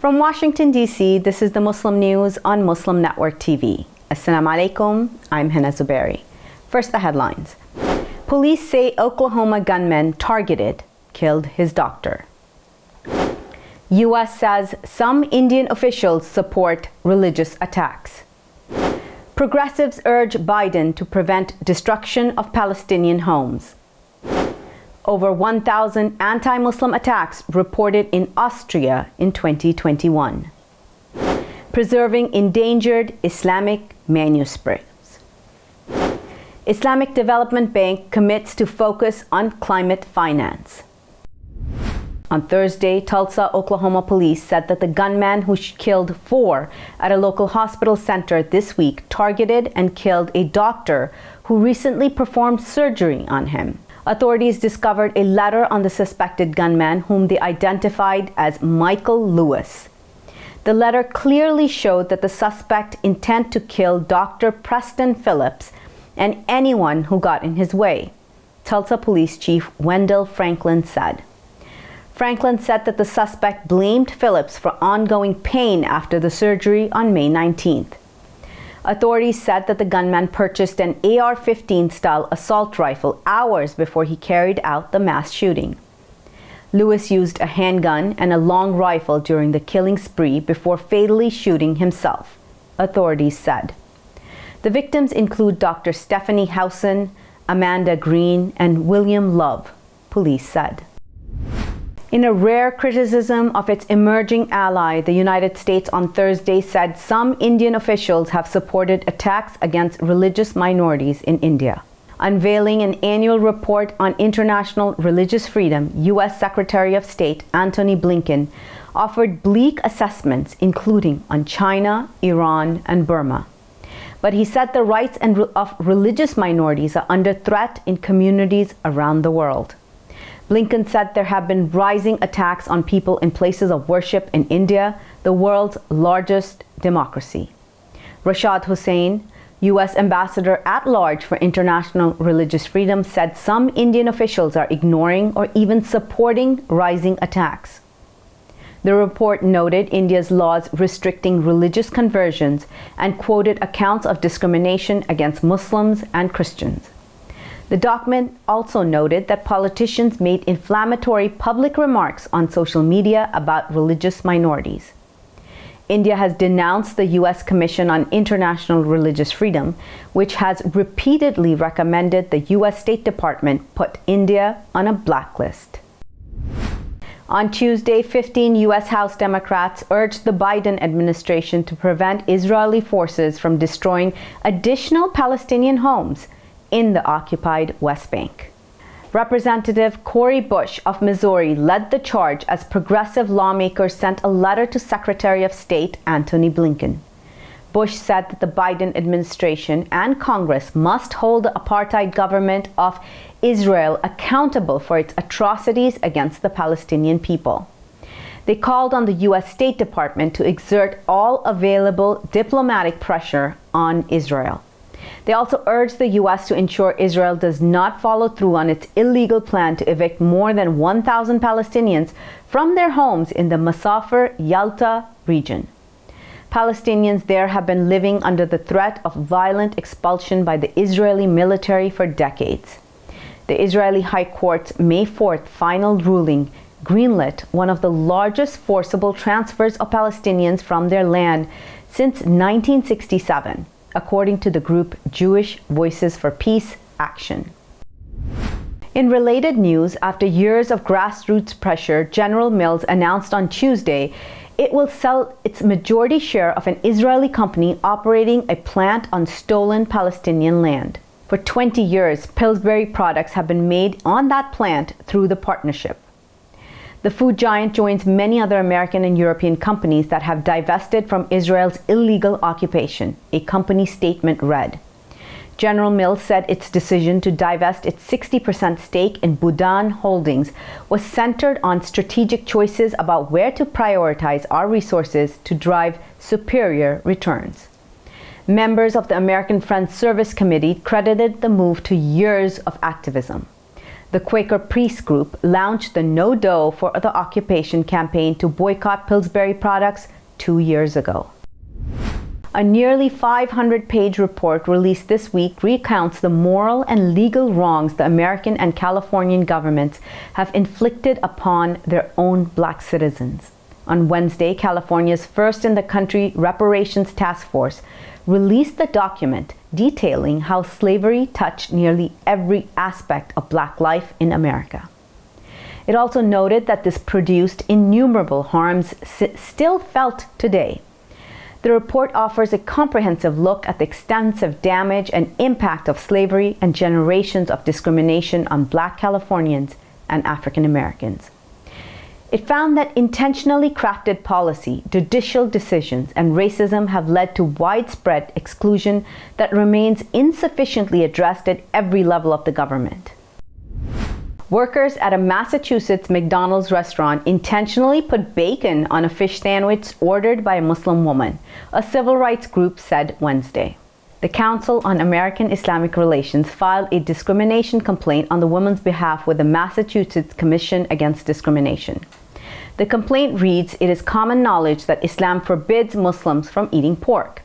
From Washington, D.C., this is the Muslim News on Muslim Network TV. Assalamu alaikum, I'm Hena Zuberi. First, the headlines. Police say Oklahoma gunman targeted, killed his doctor. U.S. says some Indian officials support religious attacks. Progressives urge Biden to prevent destruction of Palestinian homes. Over 1,000 anti-Muslim attacks reported in Austria in 2021. Preserving endangered Islamic manuscripts. Islamic Development Bank commits to focus on climate finance. On Thursday, Tulsa, Oklahoma police said that the gunman who killed 4 at a local hospital center this week targeted and killed a doctor who recently performed surgery on him. Authorities discovered a letter on the suspected gunman, whom they identified as Michael Lewis. The letter clearly showed that the suspect intended to kill Dr. Preston Phillips and anyone who got in his way, Tulsa Police Chief Wendell Franklin said. Franklin said that the suspect blamed Phillips for ongoing pain after the surgery on May 19th. Authorities said that the gunman purchased an AR-15 style assault rifle hours before he carried out the mass shooting. Lewis used a handgun and a long rifle during the killing spree before fatally shooting himself, authorities said. The victims include Dr. Stephanie Howson, Amanda Green, and William Love, police said. In a rare criticism of its emerging ally, the United States on Thursday said some Indian officials have supported attacks against religious minorities in India. Unveiling an annual report on international religious freedom, U.S. Secretary of State Antony Blinken offered bleak assessments, including on China, Iran, and Burma. But he said the rights of religious minorities are under threat in communities around the world. Blinken said there have been rising attacks on people in places of worship in India, the world's largest democracy. Rashad Hussain, U.S. Ambassador at Large for International Religious Freedom, said some Indian officials are ignoring or even supporting rising attacks. The report noted India's laws restricting religious conversions and quoted accounts of discrimination against Muslims and Christians. The document also noted that politicians made inflammatory public remarks on social media about religious minorities. India has denounced the U.S. Commission on International Religious Freedom, which has repeatedly recommended the U.S. State Department put India on a blacklist. On Tuesday, 15 U.S. House Democrats urged the Biden administration to prevent Israeli forces from destroying additional Palestinian homes in the occupied West Bank. Representative Cori Bush of Missouri led the charge as progressive lawmakers sent a letter to Secretary of State Antony Blinken. Bush said that the Biden administration and Congress must hold the apartheid government of Israel accountable for its atrocities against the Palestinian people. They called on the U.S. State Department to exert all available diplomatic pressure on Israel. They also urged the U.S. to ensure Israel does not follow through on its illegal plan to evict more than 1,000 Palestinians from their homes in the Masafer-Yalta region. Palestinians there have been living under the threat of violent expulsion by the Israeli military for decades. The Israeli High Court's May 4th final ruling greenlit one of the largest forcible transfers of Palestinians from their land since 1967. According to the group Jewish Voices for Peace Action. In related news, after years of grassroots pressure, General Mills announced on Tuesday it will sell its majority share of an Israeli company operating a plant on stolen Palestinian land. For 20 years, Pillsbury products have been made on that plant through the partnership. The food giant joins many other American and European companies that have divested from Israel's illegal occupation, a company statement read. General Mills said its decision to divest its 60% stake in Budan Holdings was centered on strategic choices about where to prioritize our resources to drive superior returns. Members of the American Friends Service Committee credited the move to years of activism. The Quaker priest group launched the No Dough for the Occupation campaign to boycott Pillsbury products 2 years ago. A nearly 500-page report released this week recounts the moral and legal wrongs the American and Californian governments have inflicted upon their own black citizens. On Wednesday, California's first-in-the-country Reparations Task Force released the document detailing how slavery touched nearly every aspect of black life in America. It also noted that this produced innumerable harms still felt today. The report offers a comprehensive look at the extensive damage and impact of slavery and generations of discrimination on Black Californians and African Americans. It found that intentionally crafted policy, judicial decisions, and racism have led to widespread exclusion that remains insufficiently addressed at every level of the government. Workers at a Massachusetts McDonald's restaurant intentionally put bacon on a fish sandwich ordered by a Muslim woman, a civil rights group said Wednesday. The Council on American Islamic Relations filed a discrimination complaint on the woman's behalf with the Massachusetts Commission Against Discrimination. The complaint reads, "It is common knowledge that Islam forbids Muslims from eating pork."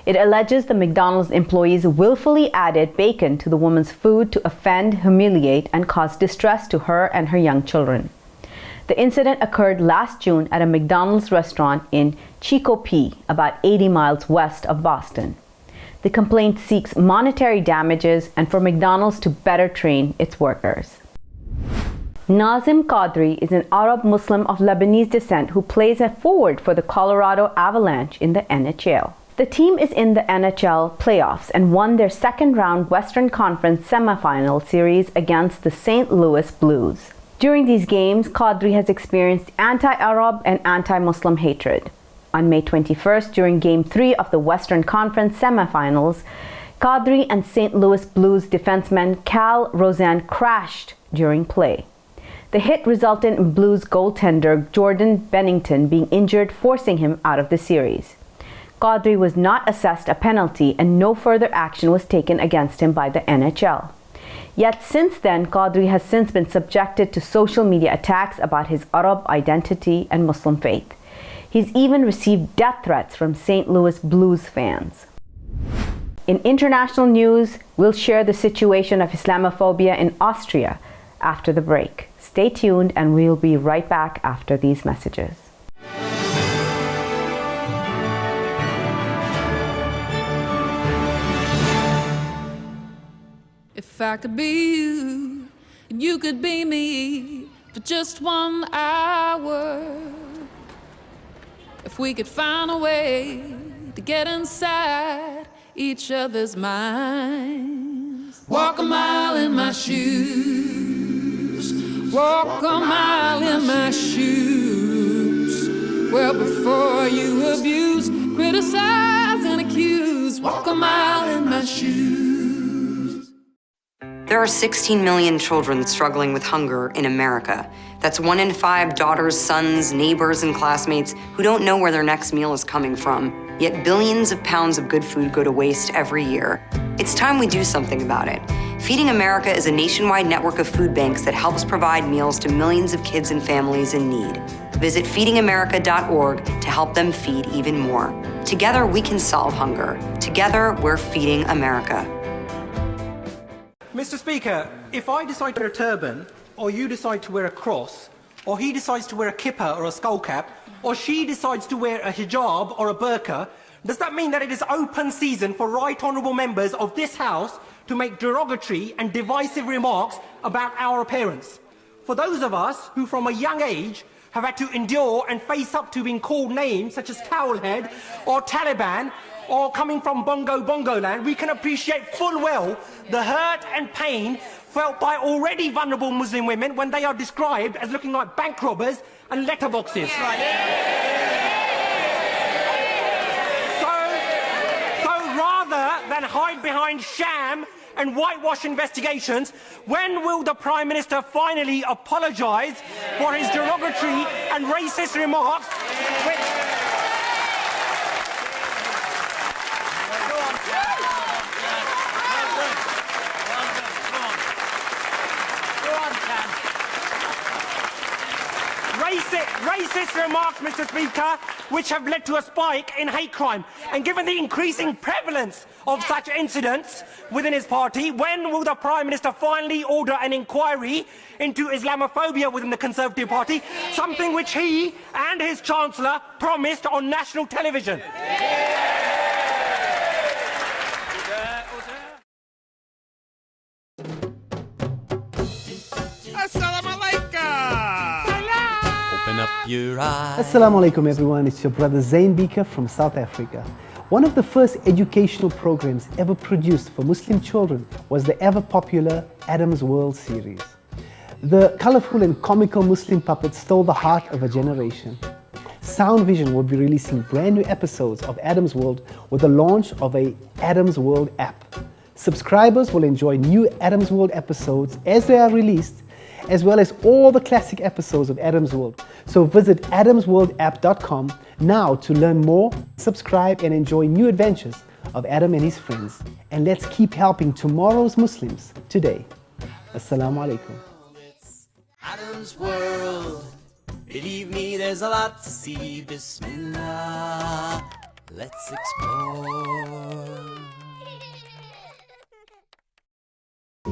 It alleges the McDonald's employees willfully added bacon to the woman's food to offend, humiliate, and cause distress to her and her young children. The incident occurred last June at a McDonald's restaurant in Chicopee, about 80 miles west of Boston. The complaint seeks monetary damages and for McDonald's to better train its workers. Nazim Kadri is an Arab Muslim of Lebanese descent who plays a forward for the Colorado Avalanche in the NHL. The team is in the NHL playoffs and won their second-round Western Conference semifinal series against the St. Louis Blues. During these games, Kadri has experienced anti-Arab and anti-Muslim hatred. On May 21st, during Game 3 of the Western Conference semifinals, Kadri and St. Louis Blues defenseman Cal Rosen crashed during play. The hit resulted in Blues goaltender Jordan Bennington being injured, forcing him out of the series. Kadri was not assessed a penalty and no further action was taken against him by the NHL. Yet since then, Kadri has since been subjected to social media attacks about his Arab identity and Muslim faith. He's even received death threats from St. Louis Blues fans. In international news, we'll share the situation of Islamophobia in Austria after the break. Stay tuned and we'll be right back after these messages. If I could be you, and you could be me for just 1 hour. If we could find a way to get inside each other's minds. Walk a mile in my shoes. Walk a mile in my shoes. Well, before you abuse, criticize, and accuse. Walk a mile in my shoes. There are 16 million children struggling with hunger in America. That's 1 in 5 daughters, sons, neighbors, and classmates who don't know where their next meal is coming from. Yet billions of pounds of good food go to waste every year. It's time we do something about it. Feeding America is a nationwide network of food banks that helps provide meals to millions of kids and families in need. Visit feedingamerica.org to help them feed even more. Together, we can solve hunger. Together, we're feeding America. Mr. Speaker, if I decide to wear a turban, or you decide to wear a cross, or he decides to wear a kippah or a skull cap, or she decides to wear a hijab or a burqa, does that mean that it is open season for right honourable members of this House to make derogatory and divisive remarks about our appearance? For those of us who from a young age have had to endure and face up to being called names such as Towelhead or Taliban, or coming from Bongo land, we can appreciate full well the hurt and pain felt by already vulnerable Muslim women when they are described as looking like bank robbers and letterboxes. So rather than hide behind sham and whitewash investigations, when will the Prime Minister finally apologise for his derogatory and racist remarks? racist remarks, Mr. Speaker, which have led to a spike in hate crime. And given the increasing prevalence of such incidents within his party, when will the Prime Minister finally order an inquiry into Islamophobia within the Conservative Party, something which he and his Chancellor promised on national television? Open up your eyes. Assalamu alaikum everyone, it's your brother Zain Bika from South Africa. One of the first educational programs ever produced for Muslim children was the ever popular Adam's World series. The colorful and comical Muslim puppets stole the heart of a generation. Sound Vision will be releasing brand new episodes of Adam's World with the launch of a Adam's World app. Subscribers will enjoy new Adam's World episodes as they are released, as well as all the classic episodes of Adam's World. So visit adamsworldapp.com now to learn more, subscribe and enjoy new adventures of Adam and his friends. And let's keep helping tomorrow's Muslims today. Assalamu alaikum. Adam's World. Believe me, there's a lot to see. Bismillah. Let's explore.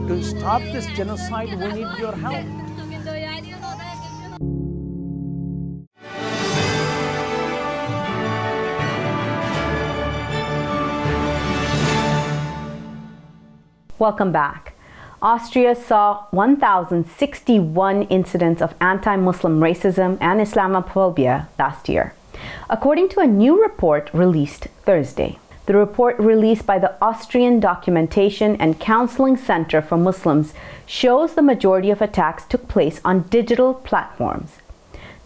To stop this genocide, we need your help. Welcome back. Austria saw 1,061 incidents of anti-Muslim racism and Islamophobia last year, according to a new report released Thursday. The report released by the Austrian Documentation and Counseling Center for Muslims shows the majority of attacks took place on digital platforms.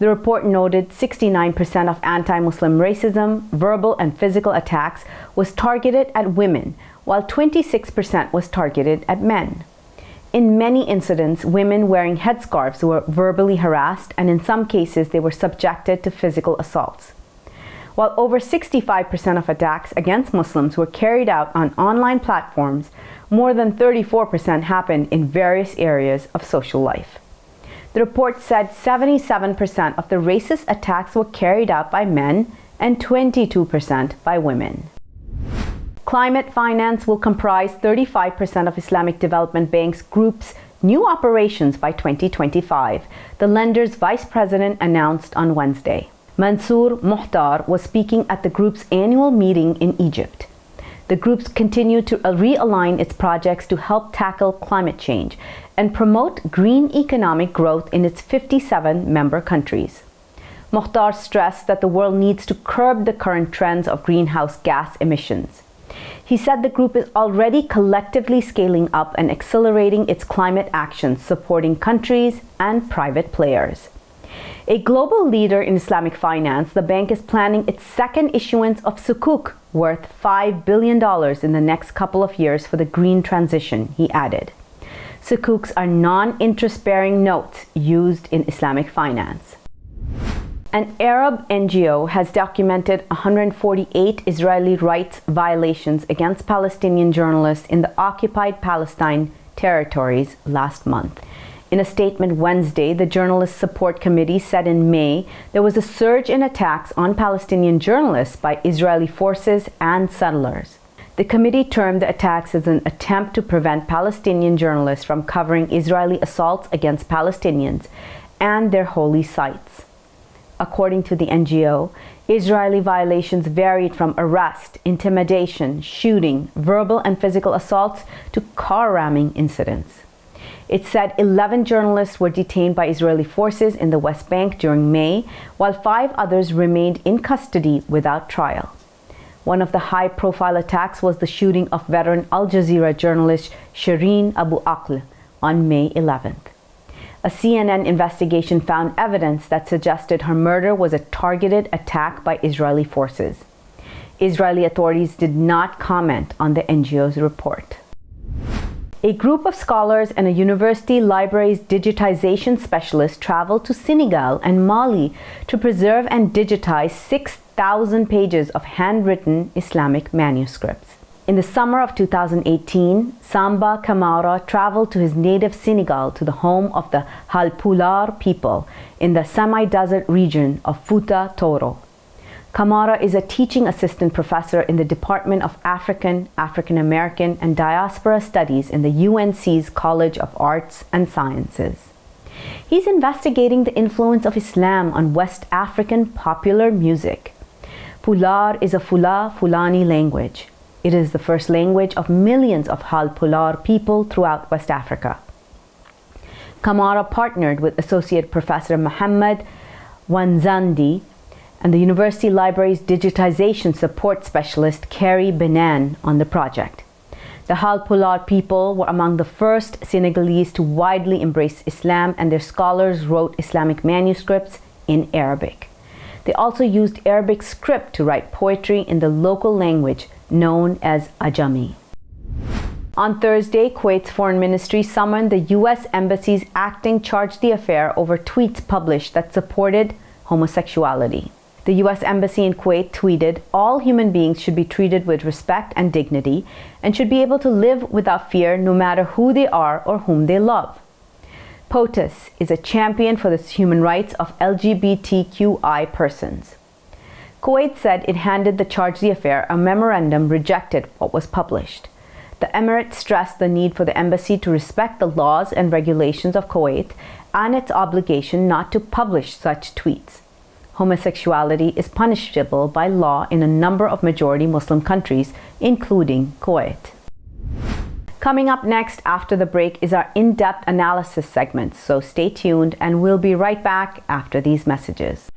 The report noted 69% of anti-Muslim racism, verbal and physical attacks was targeted at women, while 26% was targeted at men. In many incidents, women wearing headscarves were verbally harassed, and in some cases they were subjected to physical assaults. While over 65% of attacks against Muslims were carried out on online platforms, more than 34% happened in various areas of social life. The report said 77% of the racist attacks were carried out by men and 22% by women. Climate finance will comprise 35% of Islamic Development Bank's group's new operations by 2025, the lender's vice president announced on Wednesday. Mansour Muhtar was speaking at the group's annual meeting in Egypt. The groups continue to realign its projects to help tackle climate change and promote green economic growth in its 57 member countries. Muhtar stressed that the world needs to curb the current trends of greenhouse gas emissions. He said the group is already collectively scaling up and accelerating its climate actions, supporting countries and private players. A global leader in Islamic finance, the bank is planning its second issuance of sukuk worth $5 billion in the next couple of years for the green transition, he added. Sukuks are non-interest-bearing notes used in Islamic finance. An Arab NGO has documented 148 Israeli rights violations against Palestinian journalists in the occupied Palestine territories last month. In a statement Wednesday, the Journalist Support Committee said in May there was a surge in attacks on Palestinian journalists by Israeli forces and settlers. The committee termed the attacks as an attempt to prevent Palestinian journalists from covering Israeli assaults against Palestinians and their holy sites. According to the NGO, Israeli violations varied from arrest, intimidation, shooting, verbal and physical assaults to car ramming incidents. It said 11 journalists were detained by Israeli forces in the West Bank during May, while 5 others remained in custody without trial. One of the high-profile attacks was the shooting of veteran Al Jazeera journalist Shireen Abu Akleh on May 11th. A CNN investigation found evidence that suggested her murder was a targeted attack by Israeli forces. Israeli authorities did not comment on the NGO's report. A group of scholars and a university library's digitization specialist traveled to Senegal and Mali to preserve and digitize 6,000 pages of handwritten Islamic manuscripts. In the summer of 2018, Samba Kamara traveled to his native Senegal to the home of the Halpular people in the semi-desert region of Futa Toro. Kamara is a teaching assistant professor in the Department of African, African American, and Diaspora Studies in the UNC's College of Arts and Sciences. He's investigating the influence of Islam on West African popular music. Pular is a Fulani language. It is the first language of millions of Halpular people throughout West Africa. Kamara partnered with Associate Professor Mohammed Wanzandi and the University Library's digitization support specialist Carrie Benan on the project. The Halpular people were among the first Senegalese to widely embrace Islam, and their scholars wrote Islamic manuscripts in Arabic. They also used Arabic script to write poetry in the local language known as Ajami. On Thursday, Kuwait's foreign ministry summoned the U.S. Embassy's acting charge d'affaires over tweets published that supported homosexuality. The U.S. Embassy in Kuwait tweeted, "All human beings should be treated with respect and dignity and should be able to live without fear no matter who they are or whom they love." POTUS is a champion for the human rights of LGBTQI persons. Kuwait said it handed the charge d'affaires a memorandum rejected what was published. The emirate stressed the need for the embassy to respect the laws and regulations of Kuwait and its obligation not to publish such tweets. Homosexuality is punishable by law in a number of majority Muslim countries, including Kuwait. Coming up next after the break is our in-depth analysis segment, so stay tuned and we'll be right back after these messages.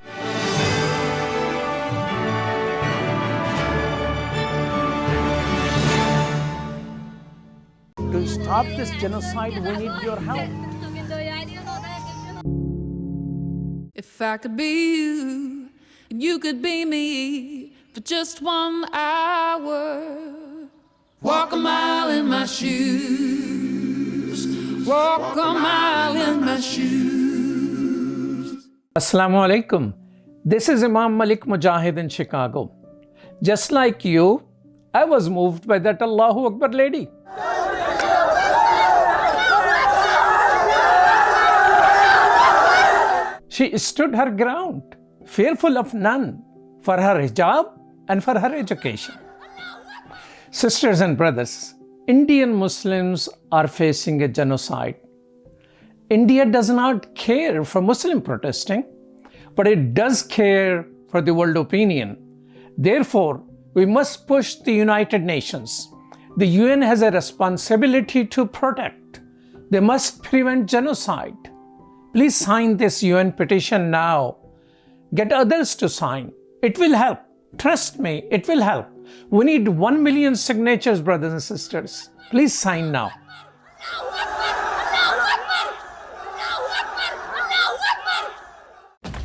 To stop this genocide, we need your help. If I could be you, and you could be me for just 1 hour. Walk a mile in my shoes. Walk a mile in my shoes. Assalamu alaikum. This is Imam Malik Mujahid in Chicago. Just like you, I was moved by that Allahu Akbar lady. She stood her ground, fearful of none, for her hijab and for her education. Sisters and brothers, Indian Muslims are facing a genocide. India does not care for Muslim protesting, but it does care for the world opinion. Therefore, we must push the United Nations. The UN has a responsibility to protect. They must prevent genocide. Please sign this UN petition now. Get others to sign. It will help. Trust me, it will help. We need 1 million signatures, brothers and sisters. Please sign now.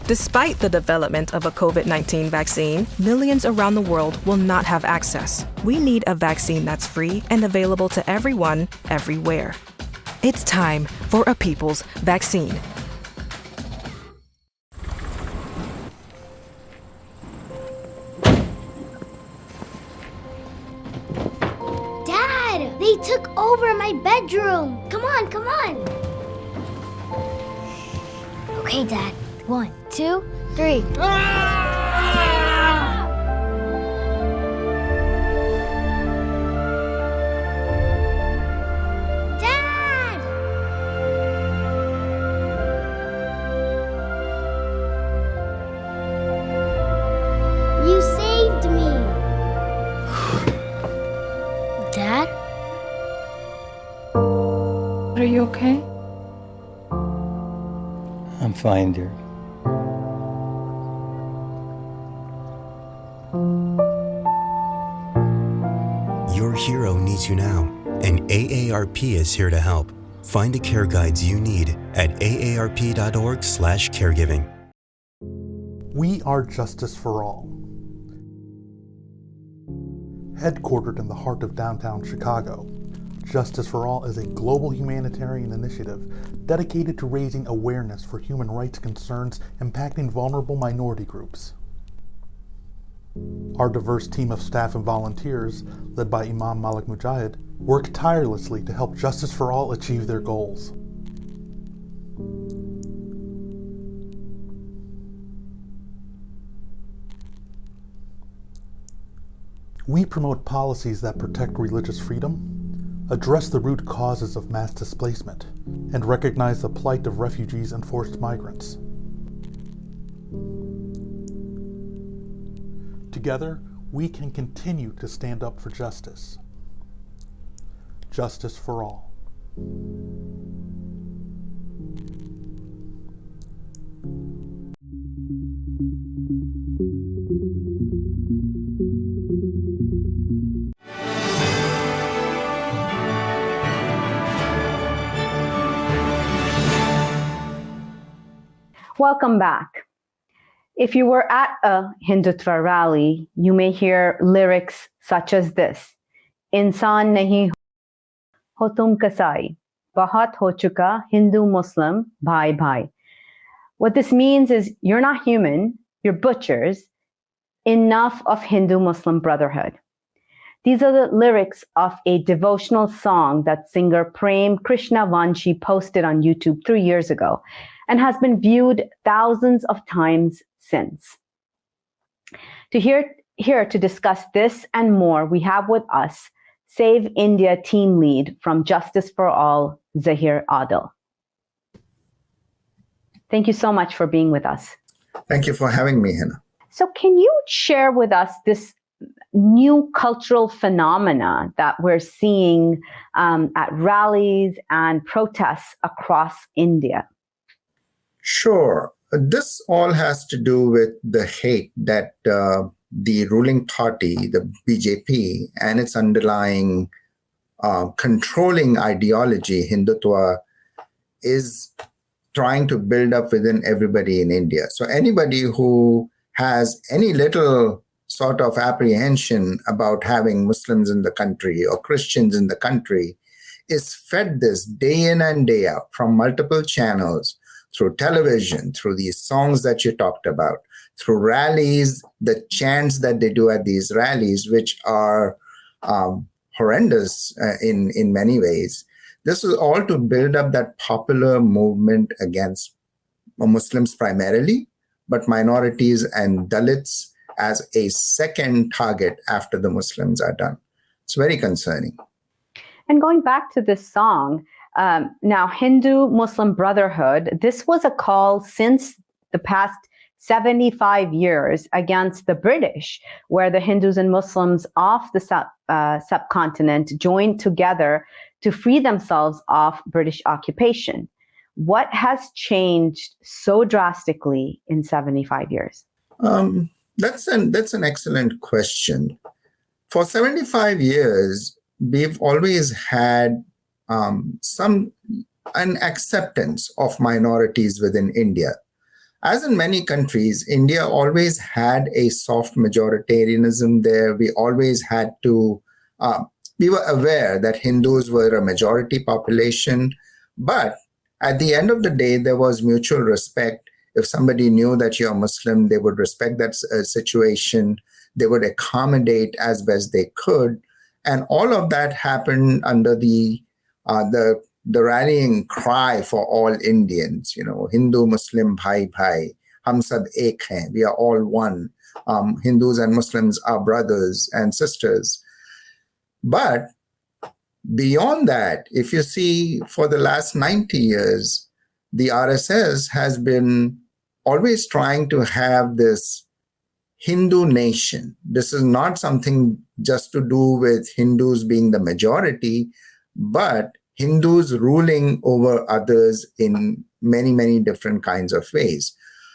Despite the development of a COVID-19 vaccine, millions around the world will not have access. We need a vaccine that's free and available to everyone, everywhere. It's time for a people's vaccine. Dad, they took over my bedroom. Come on, come on. Okay, Dad. 1, 2, 3. Dad! You saved me. Dad? Are you okay? I'm fine, dear. Your hero needs you now, and AARP is here to help. Find the care guides you need at aarp.org/caregiving. We are Justice for All. Headquartered in the heart of downtown Chicago, Justice for All is a global humanitarian initiative dedicated to raising awareness for human rights concerns impacting vulnerable minority groups. Our diverse team of staff and volunteers, led by Imam Malik Mujahid, work tirelessly to help Justice for All achieve their goals. We promote policies that protect religious freedom, address the root causes of mass displacement, and recognize the plight of refugees and forced migrants. Together, we can continue to stand up for justice. Justice for all. Welcome back. If you were at a Hindutva rally, you may hear lyrics such as this: Insan nahi ho tum kasai, bahut ho chuka Hindu Muslim bhai bhai. What this means is you're not human, you're butchers, enough of Hindu Muslim brotherhood. These are the lyrics of a devotional song that singer Prem Krishnavanshi posted on YouTube 3 years ago and has been viewed thousands of times since. Here to discuss this and more, we have with us Save India team lead from Justice for All, Zahir Adil. Thank you so much for being with us. Thank you for having me, Hena. So can you share with us this new cultural phenomena that we're seeing at rallies and protests across India? Sure. This all has to do with the hate that the ruling party, the BJP, and its underlying controlling ideology, Hindutva, is trying to build up within everybody in India. So anybody who has any little sort of apprehension about having Muslims in the country or Christians in the country is fed this day in and day out from multiple channels, through television, through these songs that you talked about, through rallies, the chants that they do at these rallies, which are horrendous in many ways. This is all to build up that popular movement against Muslims primarily, but minorities and Dalits as a second target after the Muslims are done. It's very concerning. And going back to this song, now Hindu-Muslim Brotherhood, this was a call since the past 75 years against the British, where the Hindus and Muslims of the subcontinent joined together to free themselves off British occupation. What has changed so drastically in 75 years? That's an excellent question. For 75 years, we've always had an acceptance of minorities within India. As in many countries, India always had a soft majoritarianism there. We always had to, we were aware that Hindus were a majority population, but at the end of the day, there was mutual respect. If somebody knew that you're Muslim, they would respect that situation. They would accommodate as best they could. And all of that happened under the rallying cry for all Indians, Hindu, Muslim, bhai, bhai, hum sab ek hain, we are all one. Hindus and Muslims are brothers and sisters. But beyond that, if you see for the last 90 years, the RSS has been always trying to have this Hindu nation. This is not something just to do with Hindus being the majority, but Hindus ruling over others in many, many different kinds of ways.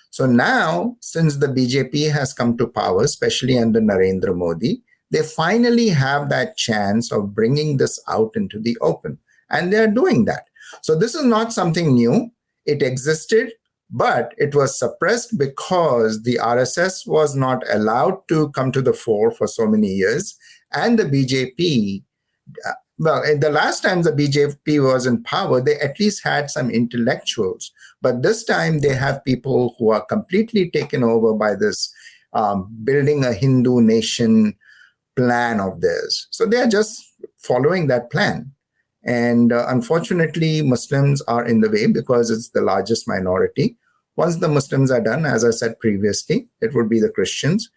So now, since the BJP has come to power, especially under Narendra Modi, they finally have that chance of bringing this out into the open. And they're doing that. So this is not something new. It existed, but it was suppressed because the RSS was not allowed to come to the fore for so many years. And the BJP, the last time the BJP was in power, they at least had some intellectuals. But this time they have people who are completely taken over by this building a Hindu nation plan of theirs. So they are just following that plan. And unfortunately, Muslims are in the way because it's the largest minority. Once the Muslims are done, as I said previously, it would be the Christians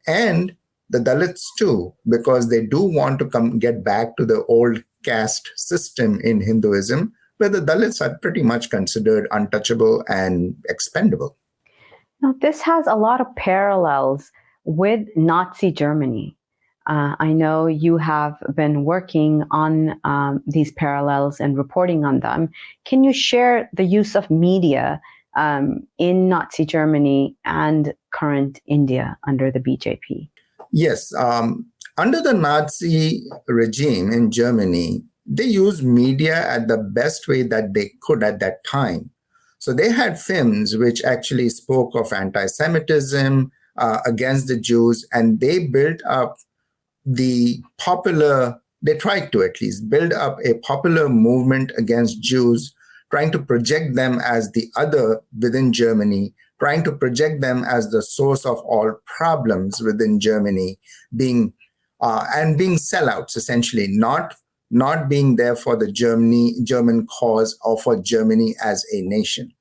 and the Dalits too, because they do want to get back to the old caste system in Hinduism, where the Dalits are pretty much considered untouchable and expendable. Now, this has a lot of parallels with Nazi Germany. I know you have been working on these parallels and reporting on them. Can you share the use of media in Nazi Germany and current India under the BJP? Yes. Under the Nazi regime in Germany, they used media at the best way that they could at that time. So they had films which actually spoke of anti-Semitism against the Jews, and they built up they tried to at least build up a popular movement against Jews, trying to project them as the other within Germany, trying to project them as the source of all problems within Germany, being sellouts, essentially, not being there for the German cause or for Germany as a nation.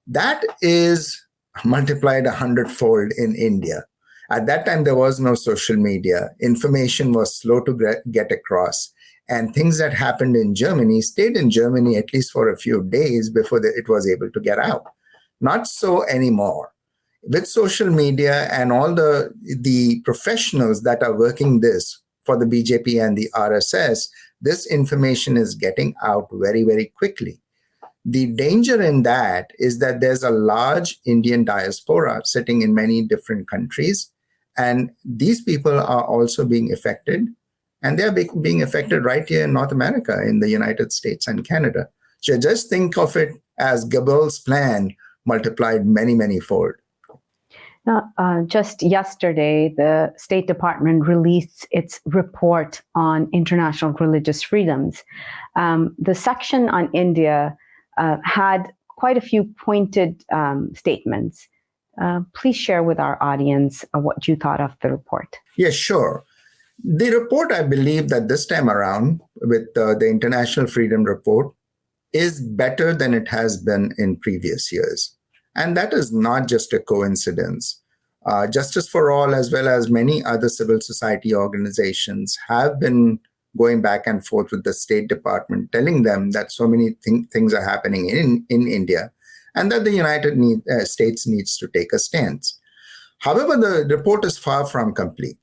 That is multiplied 100-fold in India. At that time, there was no social media. Information was slow to get across. And things that happened in Germany stayed in Germany at least for a few days before it was able to get out. Not so anymore. With social media and all the professionals that are working this for the BJP and the RSS, this information is getting out very, very quickly. The danger in that is that there's a large Indian diaspora sitting in many different countries. And these people are also being affected, and they are being affected right here in North America, in the United States and Canada. So just think of it as Goebbels' plan multiplied many, many fold. Now, just yesterday, the State Department released its report on international religious freedoms. The section on India had quite a few pointed statements. Please share with our audience what you thought of the report. Yes, sure. The report, I believe that this time around with the International Freedom Report is better than it has been in previous years. And that is not just a coincidence. Justice for All, as well as many other civil society organizations, have been going back and forth with the State Department, telling them that so many things are happening in India, and that the United States needs to take a stance. However, the report is far from complete.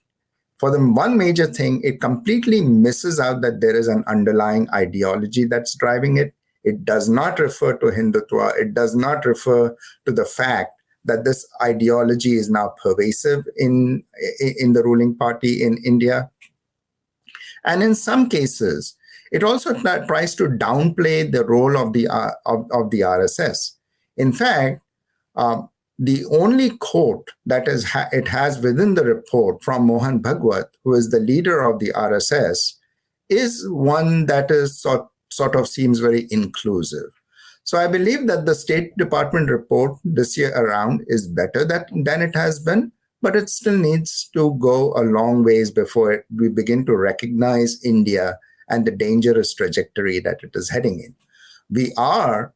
For the one major thing, it completely misses out that there is an underlying ideology that's driving it. It does not refer to Hindutva. It does not refer to the fact that this ideology is now pervasive in the ruling party in India. And in some cases, it also tries to downplay the role of the RSS. In fact, the only quote that it has within the report from Mohan Bhagwat, who is the leader of the RSS, is one that is sort of seems very inclusive. So I believe that the State Department report this year around is better than it has been, but it still needs to go a long ways before we begin to recognize India and the dangerous trajectory that it is heading in. We are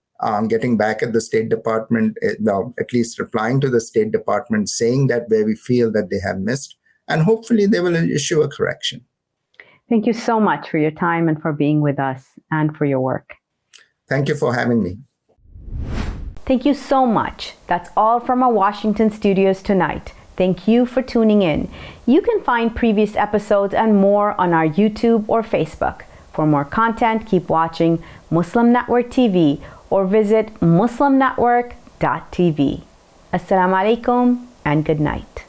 getting back at the State Department, at least replying to the State Department, saying that where we feel that they have missed, and hopefully they will issue a correction. Thank you so much for your time and for being with us and for your work. Thank you for having me. Thank you so much. That's all from our Washington studios tonight. Thank you for tuning in. You can find previous episodes and more on our YouTube or Facebook. For more content, keep watching Muslim Network TV or visit muslimnetwork.tv. Assalamu alaikum and good night.